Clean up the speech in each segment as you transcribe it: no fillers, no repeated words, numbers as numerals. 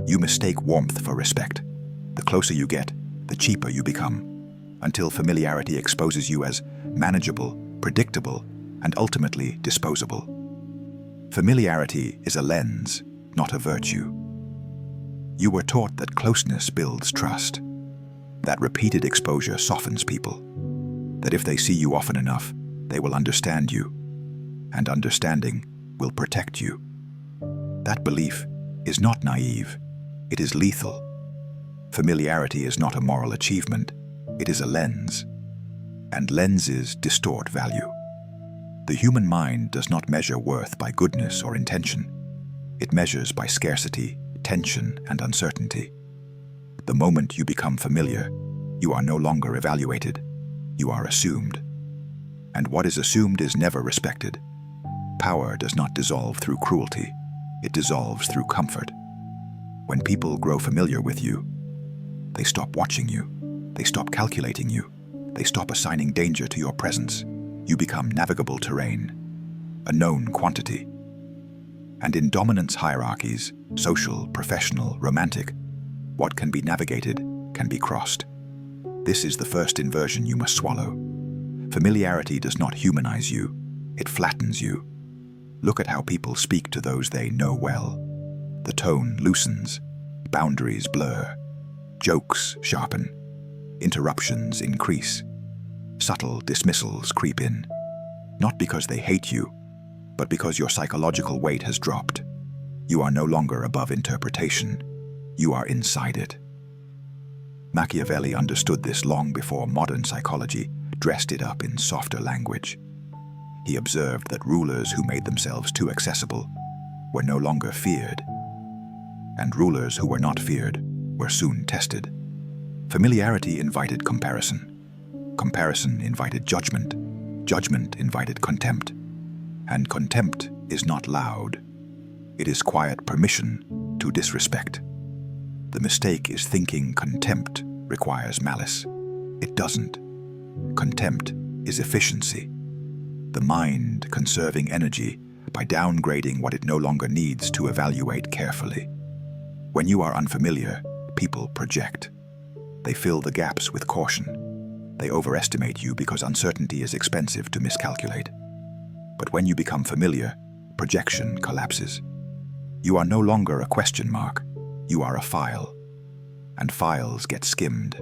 You mistake warmth for respect. The closer you get, the cheaper you become, until familiarity exposes you as manageable, predictable, and ultimately disposable. Familiarity is a lens, not a virtue. You were taught that closeness builds trust, that repeated exposure softens people, that if they see you often enough, they will understand you, and understanding will protect you. That belief is not naive, it is lethal. Familiarity is not a moral achievement, it is a lens, and lenses distort value. The human mind does not measure worth by goodness or intention. It measures by scarcity, tension, and uncertainty. The moment you become familiar, you are no longer evaluated, you are assumed. And what is assumed is never respected. Power does not dissolve through cruelty, it dissolves through comfort. When people grow familiar with you, they stop watching you, they stop calculating you, they stop assigning danger to your presence. You become navigable terrain, a known quantity. And in dominance hierarchies, social, professional, romantic, what can be navigated can be crossed. This is the first inversion you must swallow. Familiarity does not humanize you, it flattens you. Look at how people speak to those they know well. The tone loosens, boundaries blur, jokes sharpen, interruptions increase. Subtle dismissals creep in, not because they hate you, but because your psychological weight has dropped. You are no longer above interpretation, you are inside it. Machiavelli understood this long before modern psychology dressed it up in softer language. He observed that rulers who made themselves too accessible were no longer feared, and rulers who were not feared were soon tested. Familiarity invited comparison. Comparison invited judgment. Judgment invited contempt. And contempt is not loud. It is quiet permission to disrespect. The mistake is thinking contempt requires malice. It doesn't. Contempt is efficiency. The mind conserving energy by downgrading what it no longer needs to evaluate carefully. When you are unfamiliar, people project. They fill the gaps with caution. They overestimate you because uncertainty is expensive to miscalculate. But when you become familiar, projection collapses. You are no longer a question mark, you are a file. And files get skimmed.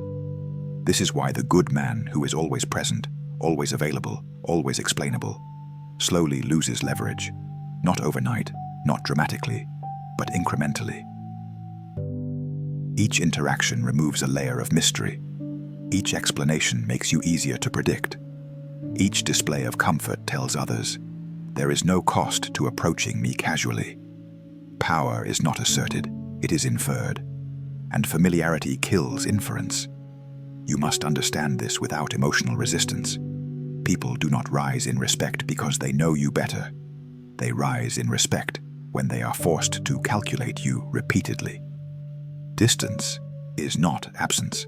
This is why the good man who is always present, always available, always explainable, slowly loses leverage. Not overnight, not dramatically, but incrementally. Each interaction removes a layer of mystery. Each explanation makes you easier to predict. Each display of comfort tells others, there is no cost to approaching me casually. Power is not asserted, it is inferred. And familiarity kills inference. You must understand this without emotional resistance. People do not rise in respect because they know you better. They rise in respect when they are forced to calculate you repeatedly. Distance is not absence.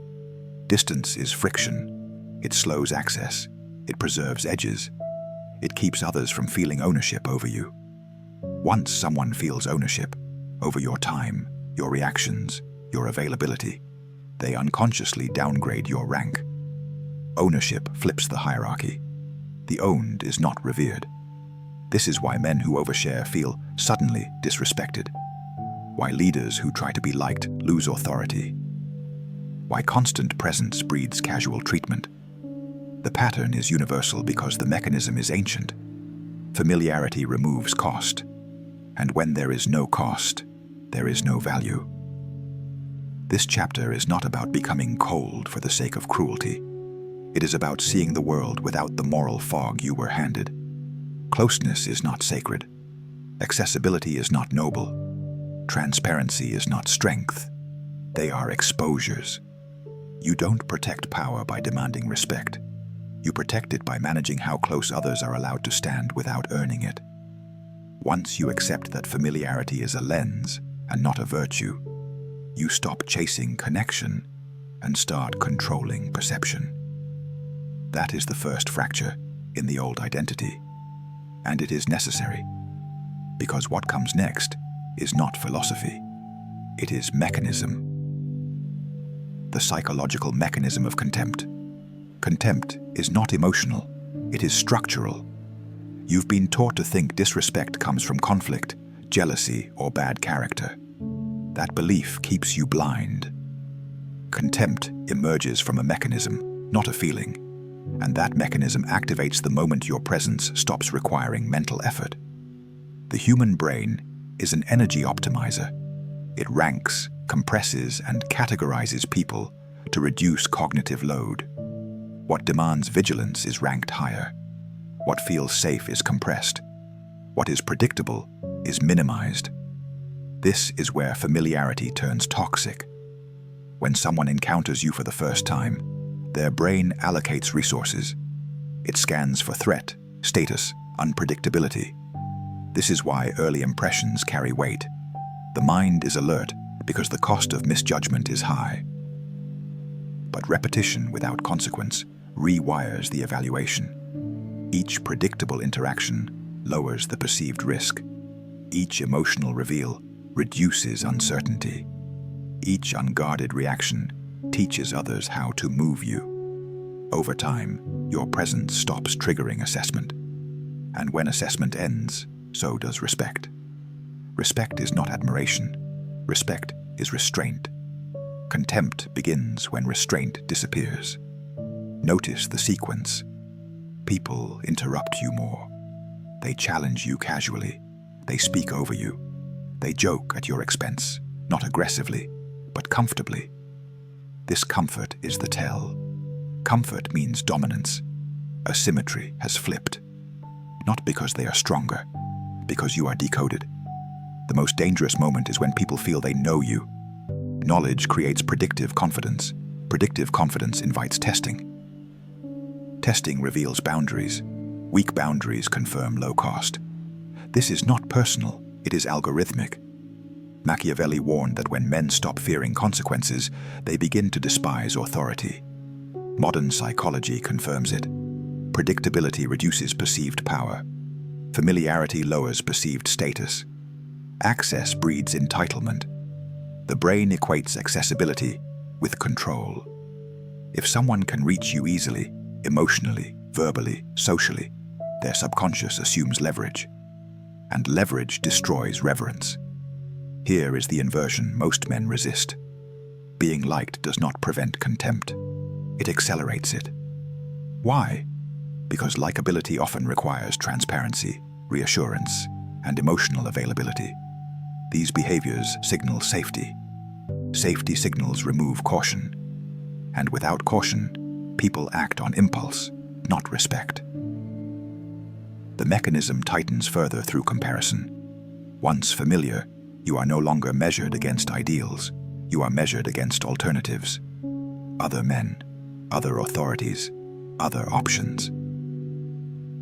Distance is friction. It slows access. It preserves edges. It keeps others from feeling ownership over you. Once someone feels ownership over your time, your reactions, your availability, they unconsciously downgrade your rank. Ownership flips the hierarchy. The owned is not revered. This is why men who overshare feel suddenly disrespected. Why leaders who try to be liked lose authority. Why constant presence breeds casual treatment. The pattern is universal because the mechanism is ancient. Familiarity removes cost, and when there is no cost, there is no value. This chapter is not about becoming cold for the sake of cruelty. It is about seeing the world without the moral fog you were handed. Closeness is not sacred. Accessibility is not noble. Transparency is not strength. They are exposures. You don't protect power by demanding respect. You protect it by managing how close others are allowed to stand without earning it. Once you accept that familiarity is a lens and not a virtue, you stop chasing connection and start controlling perception. That is the first fracture in the old identity, and it is necessary, because what comes next is not philosophy. It is mechanism. The psychological mechanism of contempt. Contempt is not emotional, it is structural. You've been taught to think disrespect comes from conflict, jealousy, or bad character. That belief keeps you blind. Contempt emerges from a mechanism, not a feeling, and that mechanism activates the moment your presence stops requiring mental effort. The human brain is an energy optimizer. It ranks, compresses, and categorizes people to reduce cognitive load. What demands vigilance is ranked higher. What feels safe is compressed. What is predictable is minimized. This is where familiarity turns toxic. When someone encounters you for the first time, their brain allocates resources. It scans for threat, status, unpredictability. This is why early impressions carry weight. The mind is alert because the cost of misjudgment is high. But repetition without consequence rewires the evaluation. Each predictable interaction lowers the perceived risk. Each emotional reveal reduces uncertainty. Each unguarded reaction teaches others how to move you. Over time, your presence stops triggering assessment. And when assessment ends, so does respect. Respect is not admiration. Respect is restraint. Contempt begins when restraint disappears. Notice the sequence. People interrupt you more. They challenge you casually. They speak over you. They joke at your expense, not aggressively, but comfortably. This comfort is the tell. Comfort means dominance. Asymmetry has flipped. Not because they are stronger, because you are decoded. The most dangerous moment is when people feel they know you. Knowledge creates predictive confidence. Predictive confidence invites testing. Testing reveals boundaries. Weak boundaries confirm low cost. This is not personal, it is algorithmic. Machiavelli warned that when men stop fearing consequences, they begin to despise authority. Modern psychology confirms it. Predictability reduces perceived power. Familiarity lowers perceived status. Access breeds entitlement. The brain equates accessibility with control. If someone can reach you easily, emotionally, verbally, socially, their subconscious assumes leverage. And leverage destroys reverence. Here is the inversion most men resist. Being liked does not prevent contempt. It accelerates it. Why? Because likability often requires transparency, reassurance, and emotional availability. These behaviors signal safety. Safety signals remove caution. And without caution, people act on impulse, not respect. The mechanism tightens further through comparison. Once familiar, you are no longer measured against ideals. You are measured against alternatives. Other men, other authorities, other options.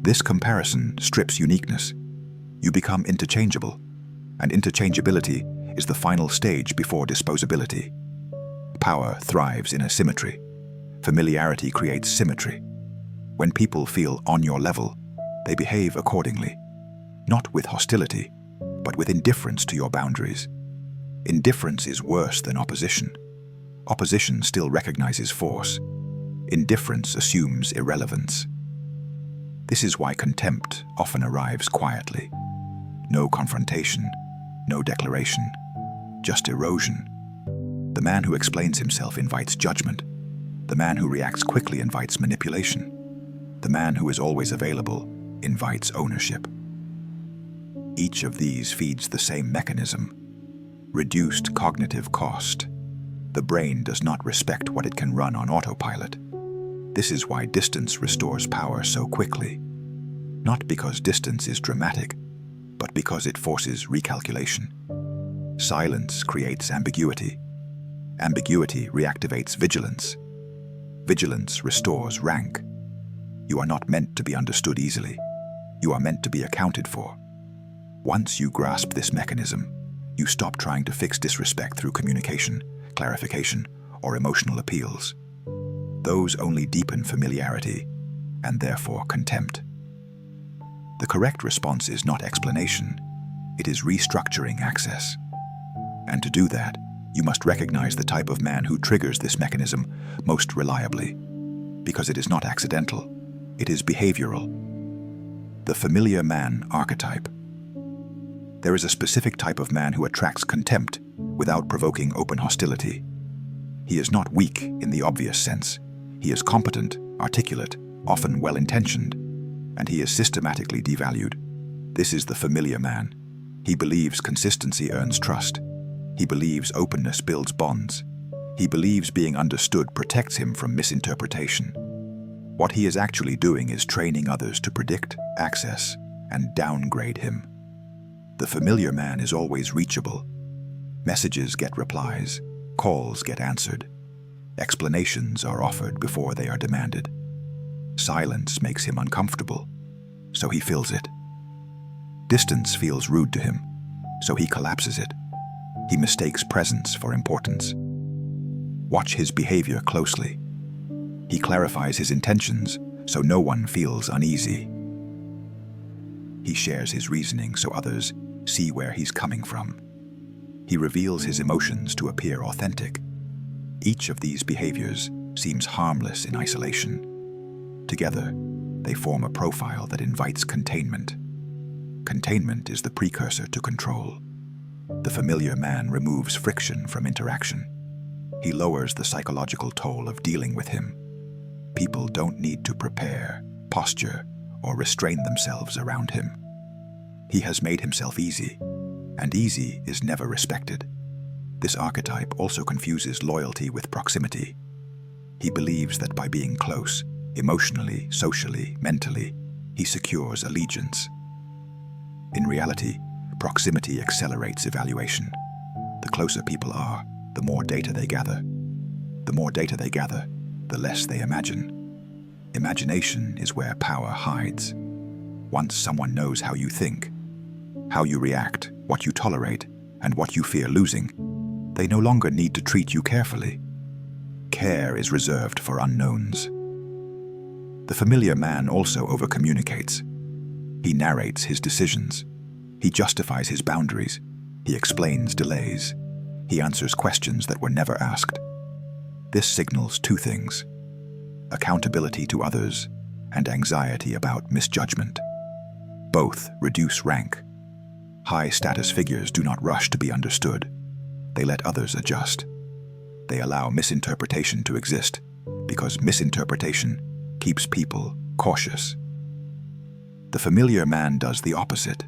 This comparison strips uniqueness. You become interchangeable, and interchangeability is the final stage before disposability. Power thrives in asymmetry. Familiarity creates symmetry. When people feel on your level, they behave accordingly, not with hostility, but with indifference to your boundaries. Indifference is worse than opposition. Opposition still recognizes force. Indifference assumes irrelevance. This is why contempt often arrives quietly. No confrontation, no declaration, just erosion. The man who explains himself invites judgment. The man who reacts quickly invites manipulation. The man who is always available invites ownership. Each of these feeds the same mechanism. Reduced cognitive cost. The brain does not respect what it can run on autopilot. This is why distance restores power so quickly. Not because distance is dramatic, but because it forces recalculation. Silence creates ambiguity. Ambiguity reactivates vigilance. Vigilance restores rank. You are not meant to be understood easily. You are meant to be accounted for. Once you grasp this mechanism, you stop trying to fix disrespect through communication, clarification, or emotional appeals. Those only deepen familiarity, and therefore contempt. The correct response is not explanation, it is restructuring access. And to do that, You must recognize the type of man who triggers this mechanism most reliably, because it is not accidental, it is behavioral. The Familiar Man Archetype. There is a specific type of man who attracts contempt without provoking open hostility. He is not weak in the obvious sense. He is competent, articulate, often well-intentioned, and he is systematically devalued. This is the familiar man. He believes consistency earns trust. He believes openness builds bonds. He believes being understood protects him from misinterpretation. What he is actually doing is training others to predict, access, and downgrade him. The familiar man is always reachable. Messages get replies, calls get answered. Explanations are offered before they are demanded. Silence makes him uncomfortable, so he fills it. Distance feels rude to him, so he collapses it. He mistakes presence for importance. Watch his behavior closely. He clarifies his intentions so no one feels uneasy. He shares his reasoning so others see where he's coming from. He reveals his emotions to appear authentic. Each of these behaviors seems harmless in isolation. Together, they form a profile that invites containment. Containment is the precursor to control. The familiar man removes friction from interaction. He lowers the psychological toll of dealing with him. People don't need to prepare, posture, or restrain themselves around him. He has made himself easy, and easy is never respected. This archetype also confuses loyalty with proximity. He believes that by being close, emotionally, socially, mentally, he secures allegiance. In reality, proximity accelerates evaluation. The closer people are, the more data they gather. The more data they gather, the less they imagine. Imagination is where power hides. Once someone knows how you think, how you react, what you tolerate, and what you fear losing, they no longer need to treat you carefully. Care is reserved for unknowns. The familiar man also overcommunicates. He narrates his decisions. He justifies his boundaries. He explains delays. He answers questions that were never asked. This signals two things: accountability to others and anxiety about misjudgment. Both reduce rank. High-status figures do not rush to be understood. They let others adjust. They allow misinterpretation to exist, because misinterpretation keeps people cautious. The familiar man does the opposite.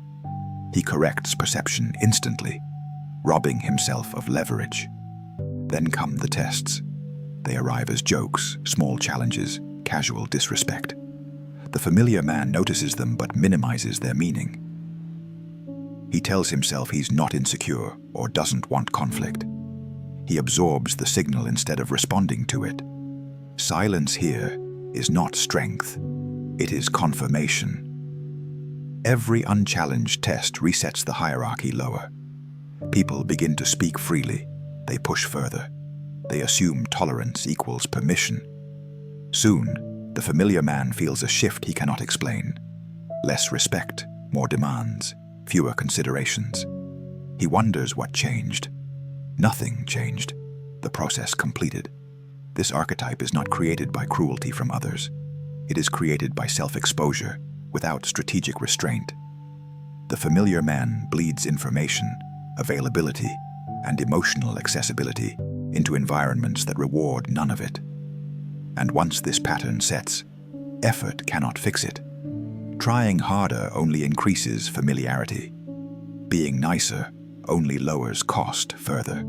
He corrects perception instantly, robbing himself of leverage. Then come the tests. They arrive as jokes, small challenges, casual disrespect. The familiar man notices them but minimizes their meaning. He tells himself he's not insecure or doesn't want conflict. He absorbs the signal instead of responding to it. Silence here is not strength, it is confirmation. Every unchallenged test resets the hierarchy lower. People begin to speak freely. They push further. They assume tolerance equals permission. Soon, the familiar man feels a shift he cannot explain. Less respect, more demands, fewer considerations. He wonders what changed. Nothing changed. The process completed. This archetype is not created by cruelty from others. It is created by self-exposure, without strategic restraint. The familiar man bleeds information, availability, and emotional accessibility into environments that reward none of it. And once this pattern sets, effort cannot fix it. Trying harder only increases familiarity. Being nicer only lowers cost further.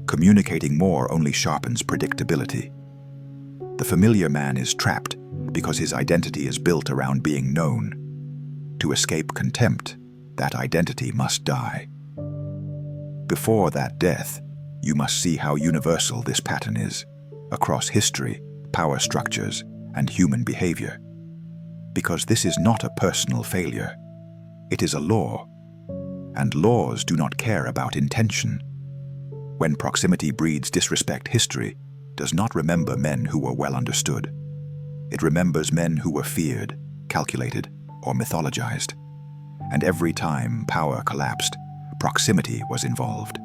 Communicating more only sharpens predictability. The familiar man is trapped because his identity is built around being known. To escape contempt, that identity must die. Before that death, you must see how universal this pattern is, across history, power structures, and human behavior. Because this is not a personal failure. It is a law, and laws do not care about intention. When proximity breeds disrespect, history does not remember men who were well understood. It remembers men who were feared, calculated, or mythologized. And every time power collapsed, proximity was involved.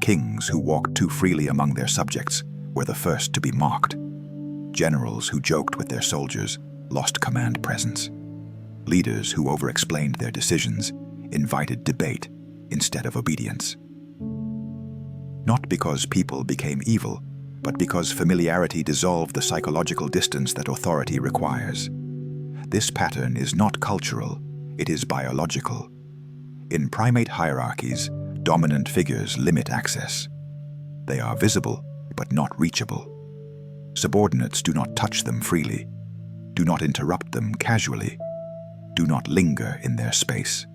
Kings who walked too freely among their subjects were the first to be mocked. Generals who joked with their soldiers lost command presence. Leaders who over-explained their decisions invited debate instead of obedience. Not because people became evil, but because familiarity dissolved the psychological distance that authority requires. This pattern is not cultural, it is biological. In primate hierarchies, dominant figures limit access. They are visible, but not reachable. Subordinates do not touch them freely, do not interrupt them casually, do not linger in their space.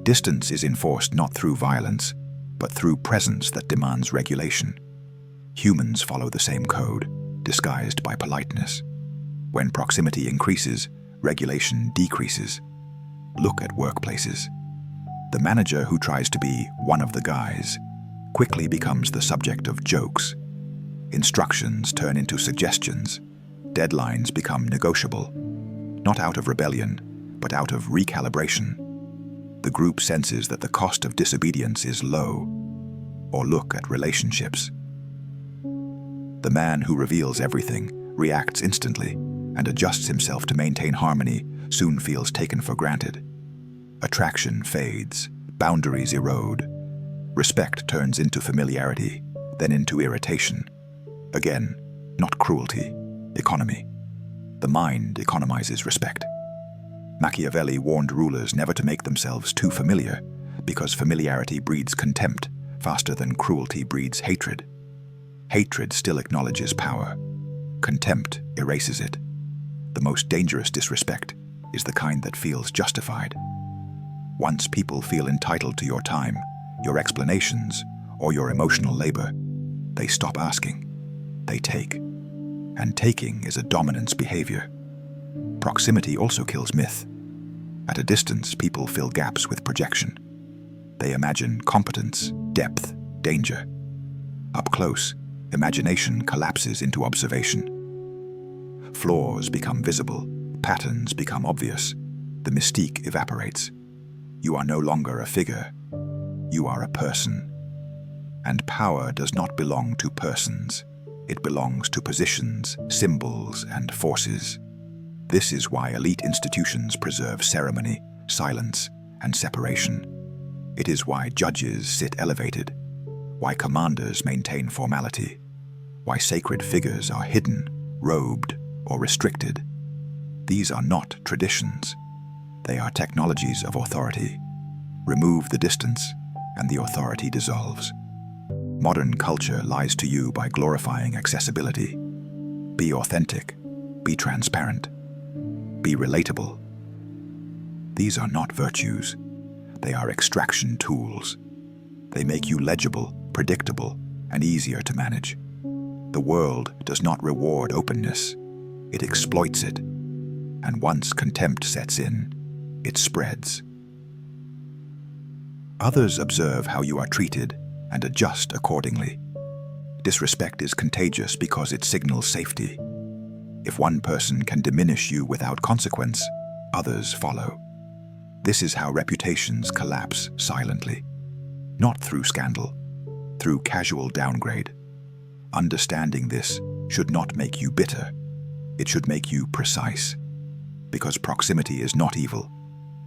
Distance is enforced not through violence, but through presence that demands regulation. Humans follow the same code, disguised by politeness. When proximity increases, regulation decreases. Look at workplaces. The manager who tries to be one of the guys quickly becomes the subject of jokes. Instructions turn into suggestions. Deadlines become negotiable, not out of rebellion, but out of recalibration. The group senses that the cost of disobedience is low. Or look at relationships. The man who reveals everything, reacts instantly, and adjusts himself to maintain harmony soon feels taken for granted. Attraction fades, boundaries erode. Respect turns into familiarity, then into irritation. Again, not cruelty, economy. The mind economizes respect. Machiavelli warned rulers never to make themselves too familiar, because familiarity breeds contempt faster than cruelty breeds hatred. Hatred still acknowledges power. Contempt erases it. The most dangerous disrespect is the kind that feels justified. Once people feel entitled to your time, your explanations, or your emotional labor, they stop asking. They take. And taking is a dominance behavior. Proximity also kills myth. At a distance, people fill gaps with projection. They imagine competence, depth, danger. Up close, imagination collapses into observation. Flaws become visible, patterns become obvious, the mystique evaporates. You are no longer a figure, you are a person. And power does not belong to persons, it belongs to positions, symbols, and forces. This is why elite institutions preserve ceremony, silence, and separation. It is why judges sit elevated, why commanders maintain formality, why sacred figures are hidden, robed, or restricted. These are not traditions. They are technologies of authority. Remove the distance, and the authority dissolves. Modern culture lies to you by glorifying accessibility. Be authentic. Be transparent. Be relatable. These are not virtues. They are extraction tools. They make you legible, predictable, and easier to manage. The world does not reward openness. It exploits it. And once contempt sets in, it spreads. Others observe how you are treated and adjust accordingly. Disrespect is contagious because it signals safety. If one person can diminish you without consequence, others follow. This is how reputations collapse silently. Not through scandal, through casual downgrade. Understanding this should not make you bitter. It should make you precise. Because proximity is not evil.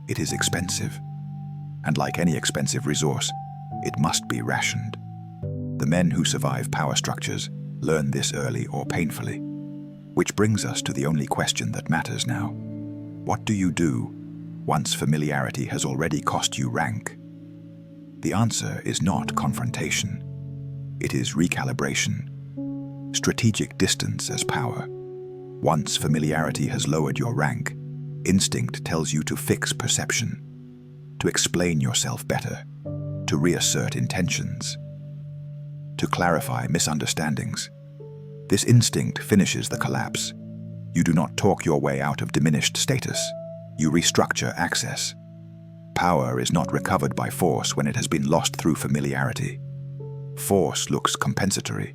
It is expensive. And like any expensive resource, it must be rationed. The men who survive power structures learn this early or painfully. Which brings us to the only question that matters now. What do you do once familiarity has already cost you rank? The answer is not confrontation. It is recalibration. Strategic distance as power. Once familiarity has lowered your rank, instinct tells you to fix perception, to explain yourself better, to reassert intentions, to clarify misunderstandings. This instinct finishes the collapse. You do not talk your way out of diminished status. You restructure access. Power is not recovered by force when it has been lost through familiarity. Force looks compensatory,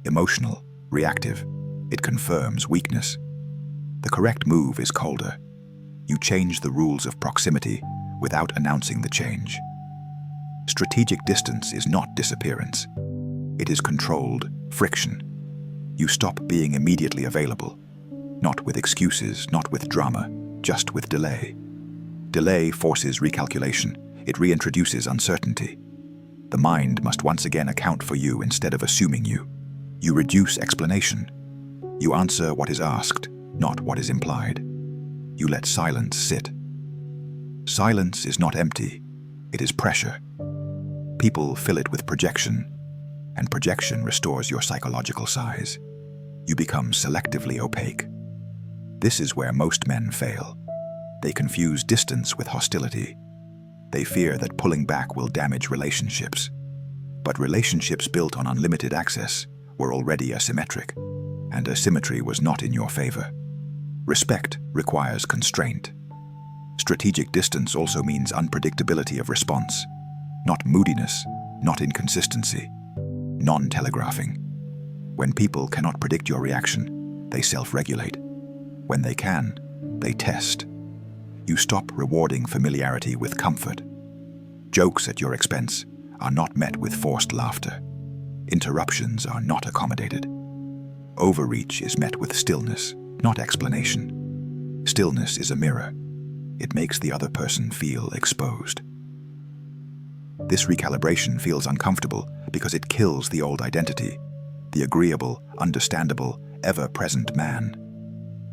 emotional, reactive. It confirms weakness. The correct move is colder. You change the rules of proximity without announcing the change. Strategic distance is not disappearance. It is controlled friction. You stop being immediately available. Not with excuses, not with drama, just with delay. Delay forces recalculation. It reintroduces uncertainty. The mind must once again account for you instead of assuming you. You reduce explanation. You answer what is asked, not what is implied. You let silence sit. Silence is not empty. It is pressure. People fill it with projection, and projection restores your psychological size. You become selectively opaque. This is where most men fail. They confuse distance with hostility. They fear that pulling back will damage relationships. But relationships built on unlimited access were already asymmetric, and asymmetry was not in your favor. Respect requires constraint. Strategic distance also means unpredictability of response, not moodiness, not inconsistency, non-telegraphing. When people cannot predict your reaction, they self-regulate. When they can, they test. You stop rewarding familiarity with comfort. Jokes at your expense are not met with forced laughter. Interruptions are not accommodated. Overreach is met with stillness, not explanation. Stillness is a mirror. It makes the other person feel exposed. This recalibration feels uncomfortable because it kills the old identity, the agreeable, understandable, ever-present man.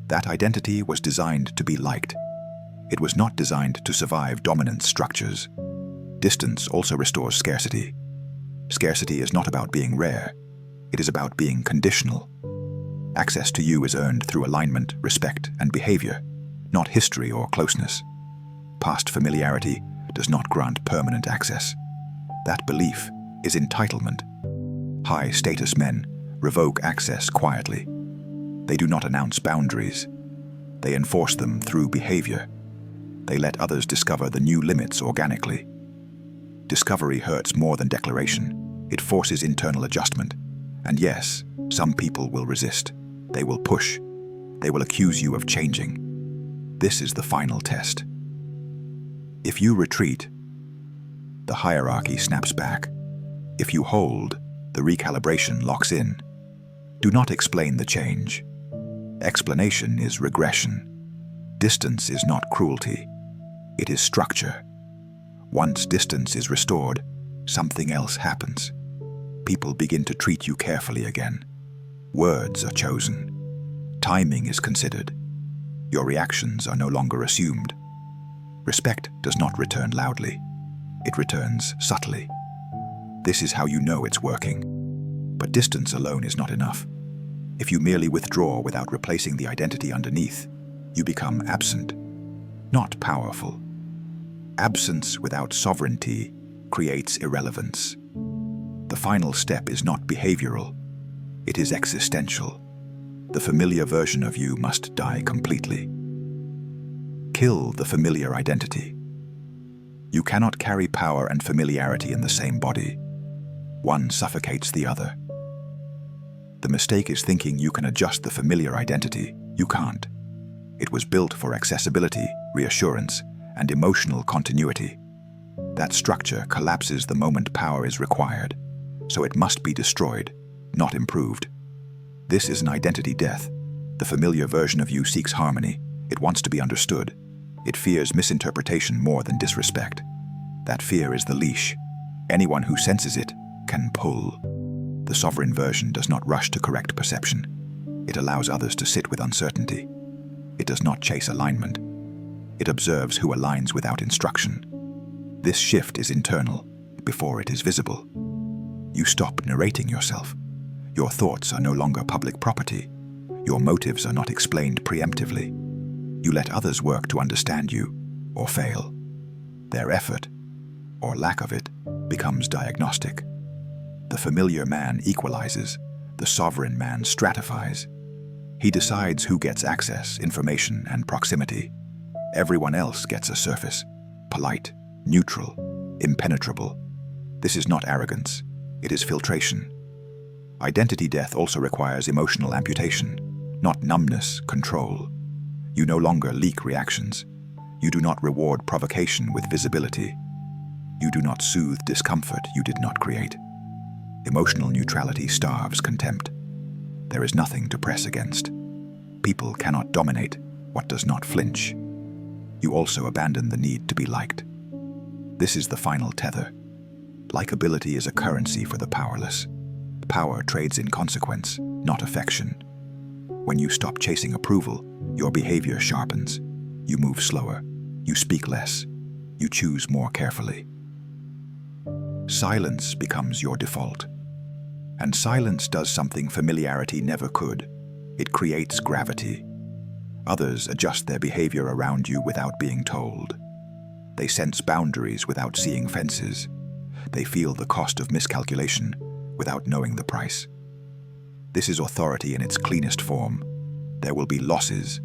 That identity was designed to be liked. It was not designed to survive dominant structures. Distance also restores scarcity. Scarcity is not about being rare. It is about being conditional. Access to you is earned through alignment, respect, and behavior, not history or closeness. Past familiarity does not grant permanent access. That belief is entitlement. High-status men revoke access quietly. They do not announce boundaries. They enforce them through behavior. They let others discover the new limits organically. Discovery hurts more than declaration. It forces internal adjustment. And yes, some people will resist. They will push. They will accuse you of changing. This is the final test. If you retreat, the hierarchy snaps back. If you hold, the recalibration locks in. Do not explain the change. Explanation is regression. Distance is not cruelty. It is structure. Once distance is restored, something else happens. People begin to treat you carefully again. Words are chosen. Timing is considered. Your reactions are no longer assumed. Respect does not return loudly. It returns subtly. This is how you know it's working. But distance alone is not enough. If you merely withdraw without replacing the identity underneath, you become absent, not powerful. Absence without sovereignty creates irrelevance. The final step is not behavioral. It is existential. The familiar version of you must die completely. Kill the familiar identity. You cannot carry power and familiarity in the same body. One suffocates the other. The mistake is thinking you can adjust the familiar identity. You can't. It was built for accessibility, reassurance, and emotional continuity. That structure collapses the moment power is required, so it must be destroyed, not improved. This is an identity death. The familiar version of you seeks harmony. It wants to be understood. It fears misinterpretation more than disrespect. That fear is the leash. Anyone who senses it can pull. The sovereign version does not rush to correct perception. It allows others to sit with uncertainty. It does not chase alignment. It observes who aligns without instruction. This shift is internal before it is visible. You stop narrating yourself. Your thoughts are no longer public property. Your motives are not explained preemptively. You let others work to understand you or fail. Their effort, or lack of it, becomes diagnostic. The familiar man equalizes. The sovereign man stratifies. He decides who gets access, information, and proximity. Everyone else gets a surface, polite, neutral, impenetrable. This is not arrogance. It is filtration. Identity death also requires emotional amputation, not numbness, control. You no longer leak reactions. You do not reward provocation with visibility. You do not soothe discomfort you did not create. Emotional neutrality starves contempt. There is nothing to press against. People cannot dominate what does not flinch. You also abandon the need to be liked. This is the final tether. Likability is a currency for the powerless. Power trades in consequence, not affection. When you stop chasing approval, your behavior sharpens. You move slower. You speak less. You choose more carefully. Silence becomes your default. And silence does something familiarity never could. It creates gravity. Others adjust their behavior around you without being told. They sense boundaries without seeing fences. They feel the cost of miscalculation without knowing the price. This is authority in its cleanest form. There will be losses.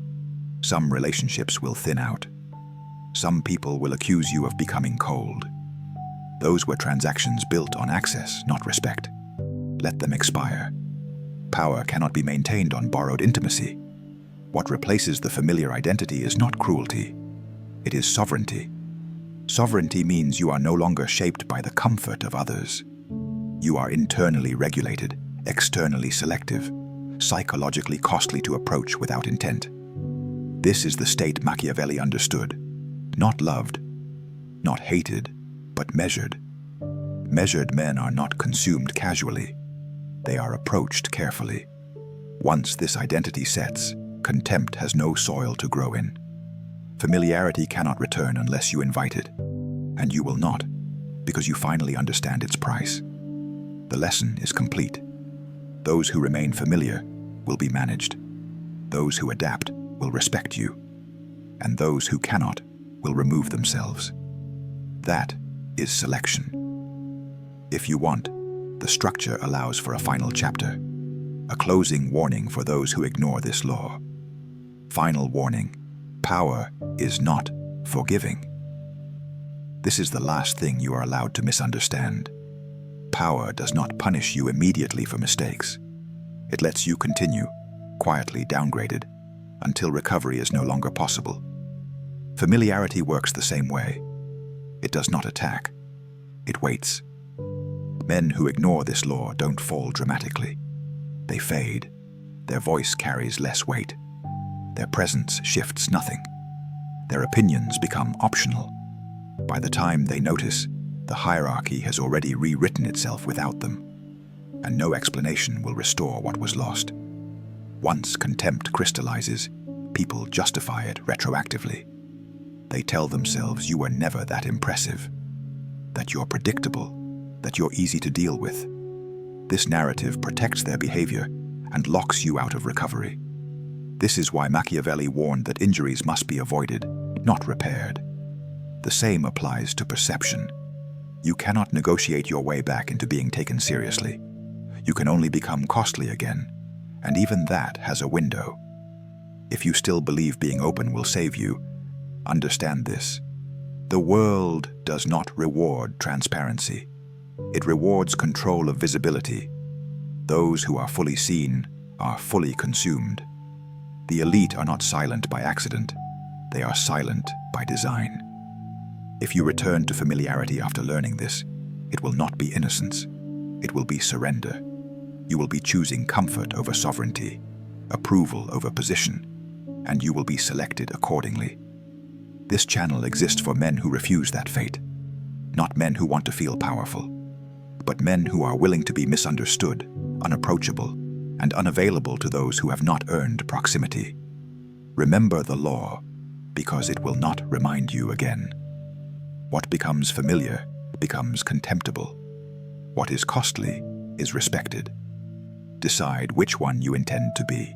Some relationships will thin out. Some people will accuse you of becoming cold. Those were transactions built on access, not respect. Let them expire. Power cannot be maintained on borrowed intimacy. What replaces the familiar identity is not cruelty. It is sovereignty. Sovereignty means you are no longer shaped by the comfort of others. You are internally regulated, externally selective, psychologically costly to approach without intent. This is the state Machiavelli understood. Not loved, not hated, but measured. Measured men are not consumed casually. They are approached carefully. Once this identity sets, contempt has no soil to grow in. Familiarity cannot return unless you invite it, and you will not, because you finally understand its price. The lesson is complete. Those who remain familiar will be managed. Those who adapt will respect you, and those who cannot will remove themselves. That is selection. If you want, the structure allows for a final chapter, a closing warning for those who ignore this law. Final warning: power is not forgiving. This is the last thing you are allowed to misunderstand. Power does not punish you immediately for mistakes. It lets you continue, quietly downgraded, until recovery is no longer possible. Familiarity works the same way. It does not attack. It waits. Men who ignore this law don't fall dramatically. They fade. Their voice carries less weight. Their presence shifts nothing. Their opinions become optional. By the time they notice, the hierarchy has already rewritten itself without them, and no explanation will restore what was lost. Once contempt crystallizes, people justify it retroactively. They tell themselves you were never that impressive, that you're predictable, that you're easy to deal with. This narrative protects their behavior and locks you out of recovery. This is why Machiavelli warned that injuries must be avoided, not repaired. The same applies to perception. You cannot negotiate your way back into being taken seriously. You can only become costly again, and even that has a window. If you still believe being open will save you, understand this. The world does not reward transparency. It rewards control of visibility. Those who are fully seen are fully consumed. The elite are not silent by accident. They are silent by design. If you return to familiarity after learning this, it will not be innocence. It will be surrender. You will be choosing comfort over sovereignty, approval over position, and you will be selected accordingly. This channel exists for men who refuse that fate, not men who want to feel powerful, but men who are willing to be misunderstood, unapproachable, and unavailable to those who have not earned proximity. Remember the law, because it will not remind you again. What becomes familiar becomes contemptible. What is costly is respected. Decide which one you intend to be.